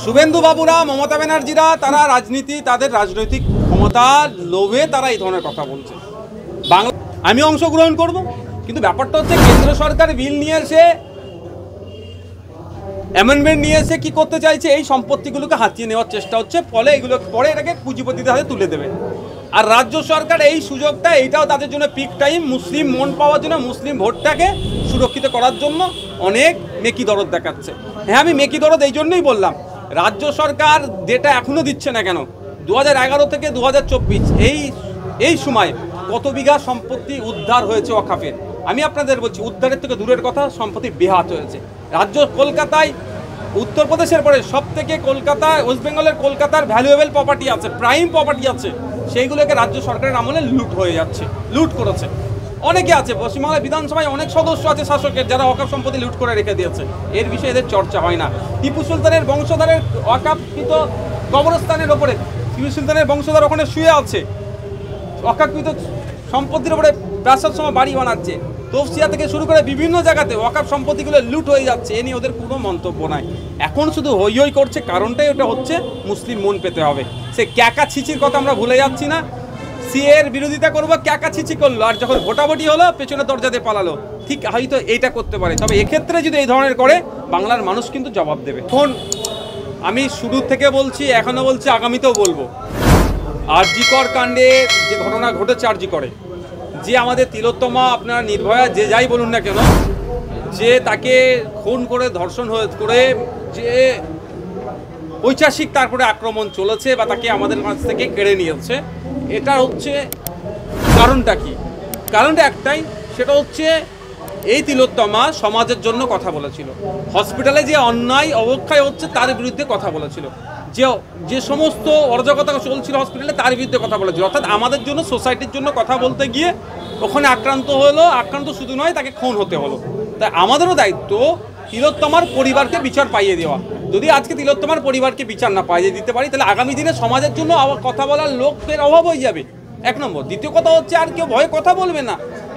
শুভেন্দু বাবুরা, মমতা ব্যানার্জিরা তারা রাজনীতি, তাদের রাজনৈতিক ক্ষমতার লোভে তারা এই ধরনের কথা বলছে। বাংলা আমি অংশগ্রহণ করব, কিন্তু ব্যাপারটা হচ্ছে কেন্দ্র সরকার বিল নিয়ে এসে, অ্যামেন্ডমেন্ট নিয়ে এসে কী করতে চাইছে, এই সম্পত্তিগুলোকে হাতিয়ে নেওয়ার চেষ্টা হচ্ছে। ফলে এগুলো পরে এটাকে পুঁজিপতিদের হাতে তুলে দেবে। আর রাজ্য সরকার এই সুযোগটা, এইটাও তাদের জন্য পিক টাইম, মুসলিম মন পাওয়ার জন্য, মুসলিম ভোটটাকে সুরক্ষিত করার জন্য অনেক মেকি দরদ দেখাচ্ছে। হ্যাঁ, আমি মেকি দরদ এই জন্যই বললাম, রাজ্য সরকার ডেটা এখনও দিচ্ছে না কেন? 2011 থেকে 2024 এই সময় কত বিঘা সম্পত্তি উদ্ধার হয়েছে ওয়াকফের? আমি আপনাদের বলছি, উদ্ধারের থেকে দূরের কথা, সম্পত্তি বেহাত হয়েছে। রাজ্য কলকাতায়, উত্তরপ্রদেশের পরে সব থেকে কলকাতায়, ওয়েস্ট বেঙ্গলের কলকাতার ভ্যালুয়েবল প্রপার্টি আছে, প্রাইম প্রপার্টি আছে, সেইগুলোকে রাজ্য সরকারের আমলে লুট হয়ে যাচ্ছে, লুট করেছে। অনেকে আছে, পশ্চিমবাংলা বিধানসভায় অনেক সদস্য আছে শাসকের, যারা ওয়াকফ সম্পত্তি লুট করে রেখে দিয়েছে। এর বিষয়ে এদের চর্চা হয় না। টিপু সুলতানের বংশধরের ওয়াকফকৃত কবরস্থানের ওপরে, টিপু সুলতানের বংশধর ওখানে শুয়ে আছে, ওয়াকফকৃত সম্পত্তির ওপরে প্রাসাদ সময় বাড়ি বানাচ্ছে। তফসিয়া থেকে শুরু করে বিভিন্ন জায়গাতে ওয়াকফ সম্পত্তিগুলো লুট হয়ে যাচ্ছে। এ নিয়ে ওদের কোনো মন্তব্য নাই। এখন শুধু হই হই করছে, কারণটাই ওটা হচ্ছে মুসলিম মন পেতে হবে। সে ক্যাকা ছিচির কথা আমরা ভুলে যাচ্ছি না। সিএর বিরোধিতা করবো, ক্যাকা ছিচি করলো, আর যখন ভোটাভুটি হলো পেছনে দরজাতে পালালো। ঠিক হয়তো এইটা করতে পারে, তবে এক্ষেত্রে যদি এই ধরনের করে, বাংলার মানুষ কিন্তু জবাব দেবে। এখন আমি শুরু থেকে বলছি, এখনও বলছি, আগামীতেও বলবো, আরজিকর কাণ্ডে যে ঘটনা ঘটেছে, আরজিকরে যে আমাদের তিলোত্তমা, আপনার নির্ভয়া, যে যাই বলুন না কেন, যে তাকে খুন করে, ধর্ষণ করে, যে ঐতিহাসিক তারপরে আক্রমণ চলেছে বা তাকে আমাদের কাছ থেকে কেড়ে নিয়েছে, এটা হচ্ছে কারণটা কি? কারণটা একটাই, সেটা হচ্ছে এই তিলোত্তমা সমাজের জন্য কথা বলেছিল। হসপিটালে যে অন্যায় অবক্ষয় হচ্ছে তার বিরুদ্ধে কথা বলেছিল। যে সমস্ত অরাজকতা চলছিল হসপিটালে তার বিরুদ্ধে কথা বলেছিল। অর্থাৎ আমাদের জন্য, সোসাইটির জন্য কথা বলতে গিয়ে ওখানে আক্রান্ত হলো। আক্রান্ত শুধু নয়, তাকে খুন হতে হলো। তাই আমাদেরও দায়িত্ব তিলোত্তমার পরিবারকে বিচার পাইয়ে দেওয়া। যদি আজকে তিলোত্তমার পরিবারকে বিচার না পাইয়ে দিতে পারি, তাহলে আগামী দিনে সমাজের জন্য কথা বলার লোকের অভাব হয়ে যাবে, এক নম্বর। দ্বিতীয় কথা হচ্ছে, আর কেউ ভয়ে কথা বলবে না।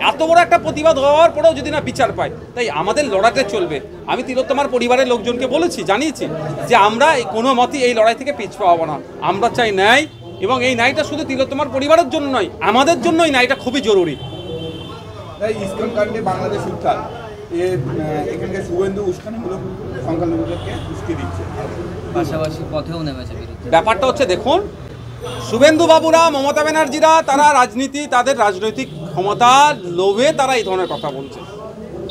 এত বড় একটা প্রতিবাদ হওয়ার পরেও যদি না বিচার পায়, তাই আমাদের লড়াইটা চলবে। আমি তিলোত্তমার পরিবারের লোকজনকে বলেছি, জানিয়েছি যে আমরা কোনো মতেই এই লড়াই থেকে পিছপা হবো না। আমরা চাই ন্যায়, এবং এই ন্যায়টা শুধু তিলোত্তমার পরিবারের জন্য নয়, আমাদের জন্য এই ন্যায়টা খুবই জরুরি। ইসকন কাণ্ডে বাংলাদেশ উত্থান, এখানকার শুভেন্দু উস্কানিমূলক সংখ্যালঘুদেরকে উস্কে দিচ্ছে, পাশাপাশি পথেও নেমেছে। ব্যাপারটা হচ্ছে, দেখুন, শুভেন্দু বাবুরা, মমতা ব্যানার্জিরা তারা রাজনীতি, তাদের রাজনৈতিক ক্ষমতার লোভে তারা এই ধরনের কথা বলছে।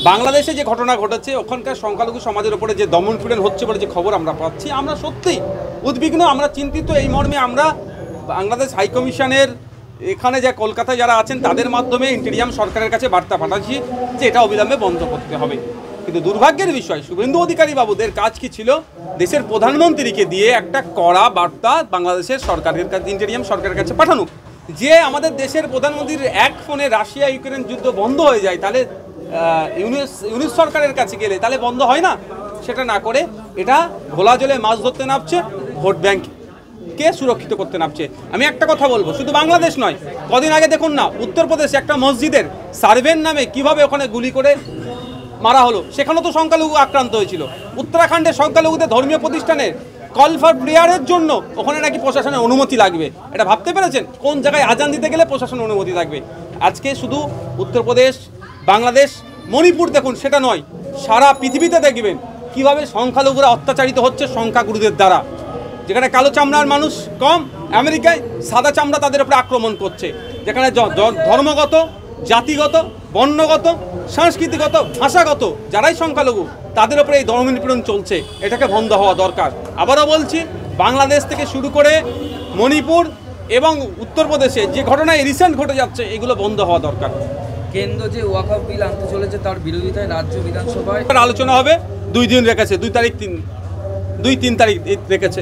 বাংলাদেশে যে ঘটনা ঘটেছে, ওখানকার সংখ্যালঘু সমাজের উপরে যে দমন পীড়ন হচ্ছে বলে যে খবর আমরা পাচ্ছি, আমরা সত্যিই উদ্বিগ্ন, আমরা চিন্তিত। এই মর্মে আমরা বাংলাদেশ হাইকমিশনের এখানে যে কলকাতায় যারা আছেন তাদের মাধ্যমে ইন্টেরিয়াম সরকারের কাছে বার্তা পাঠাচ্ছি যে এটা অবিলম্বে বন্ধ করতে হবে। কিন্তু দুর্ভাগ্যের বিষয়, শুভেন্দু অধিকারী বাবুদের কাজ কি ছিল? দেশের প্রধানমন্ত্রীকে দিয়ে একটা কড়া বার্তা বাংলাদেশের সরকারের কাছে, ইন্টেরিয়াম সরকারের কাছে পাঠানো, যে আমাদের দেশের প্রধানমন্ত্রীর এক ফোনে রাশিয়া ইউক্রেন যুদ্ধ বন্ধ হয়ে যায়, তাহলে ইউনিস সরকারের কাছে গেলে তাহলে বন্ধ হয় না। সেটা না করে এটা ঘোলা জলে মাছ ধরতে নামছে, ভোট ব্যাংককে সুরক্ষিত করতে নামছে। আমি একটা কথা বলবো, শুধু বাংলাদেশ নয়, কদিন আগে দেখুন না, উত্তরপ্রদেশে একটা মসজিদের সার্ভের নামে কিভাবে ওখানে গুলি করে মারা হলো, সেখানেও তো সংখ্যালঘু আক্রান্ত হয়েছিল। উত্তরাখণ্ডের সংখ্যালঘুদের ধর্মীয় প্রতিষ্ঠানের কল ফর প্রেয়ারের জন্য ওখানে নাকি প্রশাসনের অনুমতি লাগবে। এটা ভাবতে পেরেছেন? কোন জায়গায় আজান দিতে গেলে প্রশাসনের অনুমতি লাগবে। আজকে শুধু উত্তরপ্রদেশ, বাংলাদেশ, মণিপুর দেখুন, সেটা নয়, সারা পৃথিবীতে দেখবেন কিভাবে সংখ্যালঘুরা অত্যাচারিত হচ্ছে সংখ্যাগুরুদের দ্বারা। যেখানে কালো চামড়ার মানুষ কম, আমেরিকায় সাদা চামড়া তাদের উপরে আক্রমণ করছে। যেখানে ধর্মগত, জাতিগত, বর্ণগত, সাংস্কৃতিকগত, ভাষাগত যারাই সংখ্যালঘু, তাদের উপরে এই ধর্ম নিপীড়ন চলছে। এটাকে বন্ধ হওয়া দরকার। আবারও বলছি, বাংলাদেশ থেকে শুরু করে মণিপুর এবং উত্তরপ্রদেশে যে ঘটনায় রিসেন্ট ঘটে যাচ্ছে, এগুলো বন্ধ হওয়া দরকার। কেন্দ্র যে ওয়াকফ বিল আনতে চলেছে, তার বিরোধিতায় রাজ্য বিধানসভায় আলোচনা হবে। 2 দিন রেখেছে, 2 তারিখ 3 তারিখ রেখেছে।